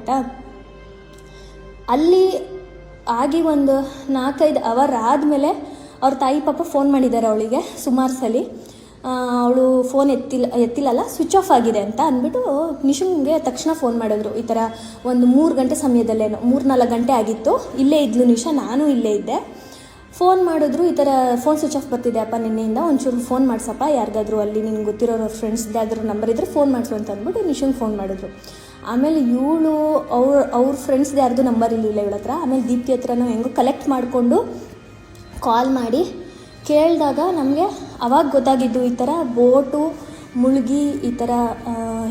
ಆಯಿತಾ. ಅಲ್ಲಿ ಆಗಿ ಒಂದು 4-5 ಅವರ್ ಆದಮೇಲೆ ಅವ್ರ ತಾಯಿ ಪಾಪ ಫೋನ್ ಮಾಡಿದ್ದಾರೆ ಅವಳಿಗೆ ಸುಮಾರು ಸಲ. ಅವಳು ಫೋನ್ ಎತ್ತಿಲ್ಲಲ್ಲ, ಸ್ವಿಚ್ ಆಫ್ ಆಗಿದೆ ಅಂತ ಅಂದ್ಬಿಟ್ಟು ನಿಶುಂಗೆ ತಕ್ಷಣ ಫೋನ್ ಮಾಡಿದ್ರು. ಈ ಥರ ಒಂದು 3 ಗಂಟೆ ಸಮಯದಲ್ಲೇನೋ 3-4 ಗಂಟೆ ಆಗಿತ್ತು. ಇಲ್ಲೇ ಇದ್ಲು ನಿಶಾ, ನಾನು ಇಲ್ಲೇ ಇದ್ದೆ. ಫೋನ್ ಮಾಡಿದ್ರು, ಈ ಥರ ಫೋನ್ ಸ್ವಿಚ್ ಆಫ್ ಬರ್ತಿದೆ ಅಪ್ಪ ನಿನ್ನೆಯಿಂದ, ಒಂಚೂರು ಫೋನ್ ಮಾಡಿಸಪ್ಪ ಯಾರಿಗಾದ್ರು ಅಲ್ಲಿ ನಿನ್ಗೆ ಗೊತ್ತಿರೋರು ಫ್ರೆಂಡ್ಸ್ದು ಯಾವ್ದಾದ್ರು ನಂಬರ್ ಇದ್ದರೆ ಫೋನ್ ಮಾಡಿಸು ಅಂತ ಅಂದ್ಬಿಟ್ಟು ನಿಶುಂಗೆ ಫೋನ್ ಮಾಡಿದ್ರು. ಆಮೇಲೆ ಇವಳು ಅವ್ರ ಫ್ರೆಂಡ್ಸ್ದು ಯಾರ್ದು ನಂಬರ್ ಇರಲಿಲ್ಲ ಇವಳ ಹತ್ರ. ಆಮೇಲೆ ದೀಪ್ತಿ ಹತ್ರನೂ ಹೆಂಗೋ ಕಲೆಕ್ಟ್ ಮಾಡಿಕೊಂಡು ಕಾಲ್ ಮಾಡಿ ಕೇಳಿದಾಗ ನಮಗೆ ಅವಾಗ ಗೊತ್ತಾಗಿದ್ದು ಈ ಥರ ಬೋಟು ಮುಳುಗಿ ಈ ಥರ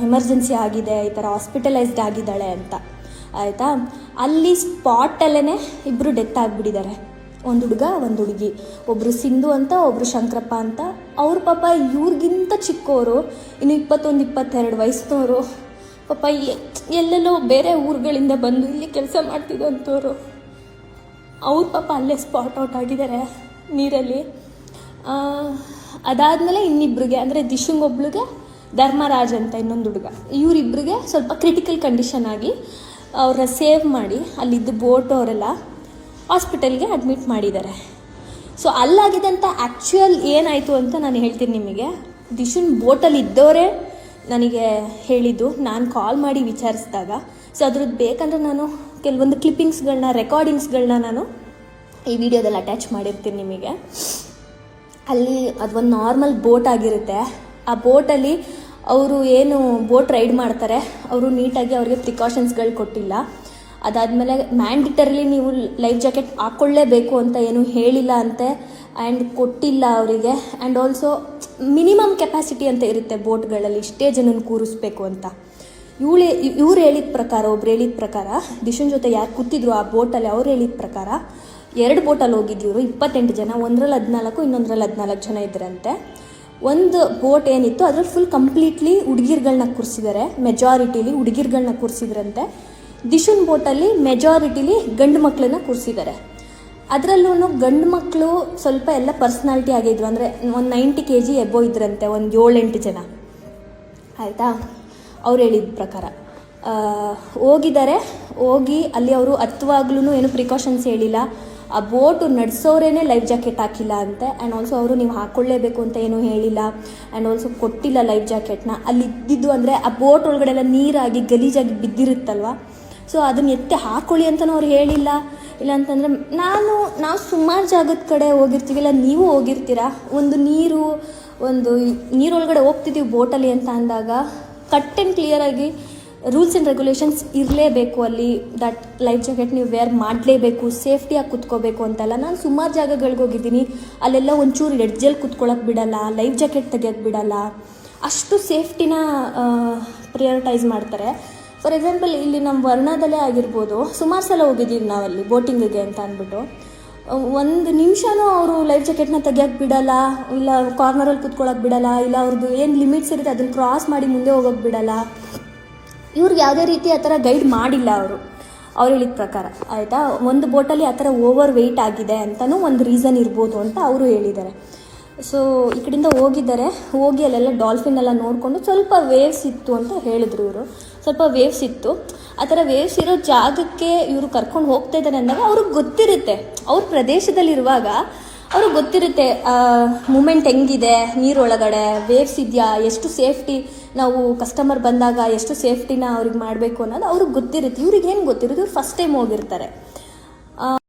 ಎಮರ್ಜೆನ್ಸಿ ಆಗಿದೆ, ಈ ಥರ ಹಾಸ್ಪಿಟಲೈಸ್ಡ್ ಆಗಿದ್ದಾಳೆ ಅಂತ ಆಯಿತಾ. ಅಲ್ಲಿ ಸ್ಪಾಟಲ್ಲೇ ಇಬ್ಬರು ಡೆತ್ ಆಗಿಬಿಟ್ಟಿದ್ದಾರೆ, ಒಂದು ಹುಡುಗ ಒಂದು ಹುಡುಗಿ. ಒಬ್ಬರು ಸಿಂಧು ಅಂತ, ಒಬ್ಬರು ಶಂಕರಪ್ಪ ಅಂತ. ಅವ್ರ ಪಾಪ ಇವ್ರಿಗಿಂತ ಚಿಕ್ಕವರು, ಇನ್ನು 21-22 ವಯಸ್ಸಿನವರು. ಪಾಪ ಎಲ್ಲೆಲ್ಲೋ ಬೇರೆ ಊರುಗಳಿಂದ ಬಂದು ಇಲ್ಲಿ ಕೆಲಸ ಮಾಡ್ತಿದ್ದಂಥವ್ರು. ಅವ್ರ ಪಾಪ ಅಲ್ಲೇ ಸ್ಪಾಟ್ ಔಟ್ ಆಗಿದ್ದಾರೆ ನೀರಲ್ಲಿ. ಅದಾದಮೇಲೆ ಇನ್ನಿಬ್ರಿಗೆ, ಅಂದರೆ ದಿಶುಂಗೊಬ್ಳಿಗೆ, ಧರ್ಮರಾಜ್ ಅಂತ ಇನ್ನೊಂದು ಹುಡುಗ, ಇವರಿಬ್ಬರಿಗೆ ಸ್ವಲ್ಪ ಕ್ರಿಟಿಕಲ್ ಕಂಡೀಷನ್ ಆಗಿ ಅವ್ರನ್ನ ಸೇವ್ ಮಾಡಿ ಅಲ್ಲಿದ್ದು ಬೋಟ್ ಅವರೆಲ್ಲ ಹಾಸ್ಪಿಟಲ್ಗೆ ಅಡ್ಮಿಟ್ ಮಾಡಿದ್ದಾರೆ. ಸೊ ಅಲ್ಲಾಗಿದ್ದಂಥ ಆ್ಯಕ್ಚುಯಲ್ ಏನಾಯಿತು ಅಂತ ನಾನು ಹೇಳ್ತೀನಿ ನಿಮಗೆ. ದಿಶುನ್ ಬೋಟಲ್ಲಿ ಇದ್ದವರೇ ನನಗೆ ಹೇಳಿದ್ದು, ನಾನು ಕಾಲ್ ಮಾಡಿ ವಿಚಾರಿಸಿದಾಗ. ಸೊ ಅದ್ರದ್ದು ಬೇಕಂದ್ರೆ ನಾನು ಕೆಲವೊಂದು ಕ್ಲಿಪ್ಪಿಂಗ್ಸ್ಗಳನ್ನ, ರೆಕಾರ್ಡಿಂಗ್ಸ್ಗಳನ್ನ ನಾನು ಈ ವಿಡಿಯೋದಲ್ಲಿ ಅಟ್ಯಾಚ್ ಮಾಡಿರ್ತೀನಿ ನಿಮಗೆ. ಅಲ್ಲಿ ಅದೊಂದು ನಾರ್ಮಲ್ ಬೋಟ್ ಆಗಿರುತ್ತೆ. ಆ ಬೋಟಲ್ಲಿ ಅವರು ಏನು ಬೋಟ್ ರೈಡ್ ಮಾಡ್ತಾರೆ, ಅವರು ನೀಟಾಗಿ ಅವ್ರಿಗೆ ಪ್ರಿಕಾಷನ್ಸ್ಗಳು ಕೊಟ್ಟಿಲ್ಲ. ಅದಾದಮೇಲೆ ಮ್ಯಾಂಡಿಟರಿಲಿ ನೀವು ಲೈಫ್ ಜಾಕೆಟ್ ಹಾಕ್ಕೊಳ್ಳೇಬೇಕು ಅಂತ ಏನು ಹೇಳಿಲ್ಲ ಅಂತೆ, ಆ್ಯಂಡ್ ಕೊಟ್ಟಿಲ್ಲ ಅವರಿಗೆ. ಆ್ಯಂಡ್ ಆಲ್ಸೋ ಮಿನಿಮಮ್ ಕೆಪಾಸಿಟಿ ಅಂತ ಇರುತ್ತೆ ಬೋಟ್ಗಳಲ್ಲಿ, ಇಷ್ಟೇ ಜನನ ಕೂರಿಸ್ಬೇಕು ಅಂತ. ಇವ್ರು ಹೇಳಿದ ಪ್ರಕಾರ, ಒಬ್ರು ಹೇಳಿದ ಪ್ರಕಾರ, ದಿಶುನ್ ಜೊತೆ ಯಾರು ಕೂತಿದ್ರು ಆ ಬೋಟಲ್ಲಿ, ಅವ್ರು ಹೇಳಿದ ಪ್ರಕಾರ 2 ಬೋಟಲ್ಲಿ ಹೋಗಿದ್ದಿವರು 28 ಜನ. ಒಂದರಲ್ಲಿ 14, ಇನ್ನೊಂದರಲ್ಲಿ 14 ಜನ ಇದ್ರಂತೆ. ಒಂದು ಬೋಟ್ ಏನಿತ್ತು ಅದ್ರಲ್ಲಿ ಫುಲ್ ಕಂಪ್ಲೀಟ್ಲಿ ಹುಡುಗಿರ್ಗಳನ್ನ ಕೂರಿಸಿದ್ದಾರೆ, ಮೆಜಾರಿಟಿಲಿ ಹುಡುಗಿರ್ಗಳನ್ನ ಕೂರಿಸಿದ್ರಂತೆ. ದಿಶುನ್ ಬೋಟಲ್ಲಿ ಮೆಜಾರಿಟಿಲಿ ಗಂಡು ಮಕ್ಕಳನ್ನ ಕೂರಿಸಿದ್ದಾರೆ. ಅದರಲ್ಲೂ ಗಂಡು ಮಕ್ಕಳು ಸ್ವಲ್ಪ ಎಲ್ಲ ಪರ್ಸ್ನಾಲಿಟಿ ಆಗಿದ್ರು, ಅಂದರೆ ಒಂದು 90 kg ಎಬೋ ಇದ್ರಂತೆ, ಒಂದು 7-8 ಜನ ಆಯಿತಾ. ಅವ್ರು ಹೇಳಿದ ಪ್ರಕಾರ ಹೋಗಿದ್ದಾರೆ. ಹೋಗಿ ಅಲ್ಲಿ ಅವರು ಹತ್ತುವಾಗ್ಲೂ ಏನು ಪ್ರಿಕಾಷನ್ಸ್ ಹೇಳಿಲ್ಲ. ಆ ಬೋಟು ನಡೆಸೋರೇನೆ ಲೈಫ್ ಜಾಕೆಟ್ ಹಾಕಿಲ್ಲ ಅಂತೆ. ಆ್ಯಂಡ್ ಆಲ್ಸೋ ಅವರು ನೀವು ಹಾಕ್ಕೊಳ್ಳೇಬೇಕು ಅಂತ ಏನೂ ಹೇಳಿಲ್ಲ. ಆ್ಯಂಡ್ ಆಲ್ಸೋ ಕೊಟ್ಟಿಲ್ಲ ಲೈಫ್ ಜಾಕೆಟ್ನ. ಅಲ್ಲಿ ಇದ್ದಿದ್ದು ಅಂದರೆ ಆ ಬೋಟ್ ಒಳಗಡೆ ಎಲ್ಲ ನೀರಾಗಿ ಗಲೀಜಾಗಿ ಬಿದ್ದಿರುತ್ತಲ್ವ, ಸೊ ಅದನ್ನ ಎತ್ತಿ ಹಾಕ್ಕೊಳ್ಳಿ ಅಂತಲೂ ಅವ್ರು ಹೇಳಿಲ್ಲ. ಇಲ್ಲಾಂತಂದರೆ ನಾವು ಸುಮಾರು ಜಾಗದ ಕಡೆ ಹೋಗಿರ್ತೀವಿಲ್ಲ, ನೀವು ಹೋಗಿರ್ತೀರಾ, ಒಂದು ನೀರೊಳಗಡೆ ಹೋಗ್ತಿದ್ದೀವಿ ಬೋಟಲ್ಲಿ ಅಂತ ಅಂದಾಗ ಕಟ್ ಆ್ಯಂಡ್ ಕ್ಲಿಯರಾಗಿ ರೂಲ್ಸ್ ಆ್ಯಂಡ್ ರೆಗ್ಯುಲೇಷನ್ಸ್ ಇರಲೇಬೇಕು ಅಲ್ಲಿ. ದಟ್ ಲೈಫ್ ಜಾಕೆಟ್ ನೀವು ವೇರ್ ಮಾಡಲೇಬೇಕು, ಸೇಫ್ಟಿಯಾಗಿ ಕುತ್ಕೋಬೇಕು ಅಂತೆಲ್ಲ. ನಾನು ಸುಮಾರು ಜಾಗಗಳಿಗೆ ಹೋಗಿದ್ದೀನಿ, ಅಲ್ಲೆಲ್ಲ ಒಂಚೂರು ಎಡ್ಜಲ್ಲಿ ಕುತ್ಕೊಳ್ಳೋಕೆ ಬಿಡಲ್ಲ, ಲೈಫ್ ಜಾಕೆಟ್ ತೆಗಿಯೋಕ್ಕೆ ಬಿಡಲ್ಲ, ಅಷ್ಟು ಸೇಫ್ಟಿನ ಪ್ರಿಯಾರಿಟೈಸ್ ಮಾಡ್ತಾರೆ. ಫಾರ್ ಎಕ್ಸಾಂಪಲ್ ಇಲ್ಲಿ ನಮ್ಮ ವರ್ಣದಲ್ಲೇ ಆಗಿರ್ಬೋದು, ಸುಮಾರು ಸಲ ಹೋಗಿದ್ದೀವಿ ನಾವಲ್ಲಿ ಬೋಟಿಂಗಿಗೆ ಅಂತ ಅಂದ್ಬಿಟ್ಟು. 1 ನಿಮಿಷನೂ ಅವರು ಲೈಫ್ ಜಾಕೆಟ್ನ ತೆಗಿಯೋಕ್ಕೆ ಬಿಡಲ್ಲ, ಇಲ್ಲ ಕಾರ್ನರಲ್ಲಿ ಕುತ್ಕೊಳ್ಳೋಕೆ ಬಿಡಲ್ಲ, ಇಲ್ಲ ಅವ್ರದ್ದು ಏನು ಲಿಮಿಟ್ಸ್ ಇರುತ್ತೆ ಅದನ್ನು ಕ್ರಾಸ್ ಮಾಡಿ ಮುಂದೆ ಹೋಗೋಕ್ಕೆ ಬಿಡಲ್ಲ. ಇವ್ರಿಗೆ ಯಾವುದೇ ರೀತಿ ಆ ಥರ ಗೈಡ್ ಮಾಡಿಲ್ಲ ಅವ್ರು ಹೇಳಿದ ಪ್ರಕಾರ ಆಯಿತಾ. ಒಂದು ಬೋಟಲ್ಲಿ ಆ ಥರ ಓವರ್ ವೆಯ್ಟ್ ಆಗಿದೆ ಅಂತಲೂ ಒಂದು ರೀಸನ್ ಇರ್ಬೋದು ಅಂತ ಅವರು ಹೇಳಿದ್ದಾರೆ. ಸೊ ಈ ಕಡೆಯಿಂದ ಹೋಗಿದ್ದಾರೆ, ಹೋಗಿ ಅಲ್ಲೆಲ್ಲ ಡಾಲ್ಫಿನ್ ಎಲ್ಲ ನೋಡಿಕೊಂಡು ಸ್ವಲ್ಪ ವೇವ್ಸ್ ಇತ್ತು ಅಂತ ಹೇಳಿದ್ರು ಇವರು. ಸ್ವಲ್ಪ ವೇವ್ಸ್ ಇತ್ತು. ಆ ಥರ ವೇವ್ಸ್ ಇರೋ ಜಾಗಕ್ಕೆ ಇವರು ಕರ್ಕೊಂಡು ಹೋಗ್ತಾ ಇದ್ದಾರೆ ಅಂದಾಗ ಅವ್ರಿಗೆ ಗೊತ್ತಿರುತ್ತೆ, ಅವ್ರ ಪ್ರದೇಶದಲ್ಲಿರುವಾಗ ಅವ್ರಿಗೆ ಗೊತ್ತಿರುತ್ತೆ ಮೂಮೆಂಟ್ ಹೆಂಗಿದೆ, ನೀರೊಳಗಡೆ ವೇವ್ಸ್ ಇದೆಯಾ, ಎಷ್ಟು ಸೇಫ್ಟಿ, ನಾವು ಕಸ್ಟಮರ್ ಬಂದಾಗ ಎಷ್ಟು ಸೇಫ್ಟಿನ ಅವ್ರಿಗೆ ಮಾಡಬೇಕು ಅನ್ನೋದು ಅವ್ರಿಗೆ ಗೊತ್ತಿರುತ್ತೆ. ಇವ್ರಿಗೆ ಏನು ಗೊತ್ತಿರುತ್ತೆ, ಇವ್ರು ಫಸ್ಟ್ ಟೈಮ್ ಹೋಗಿರ್ತಾರೆ.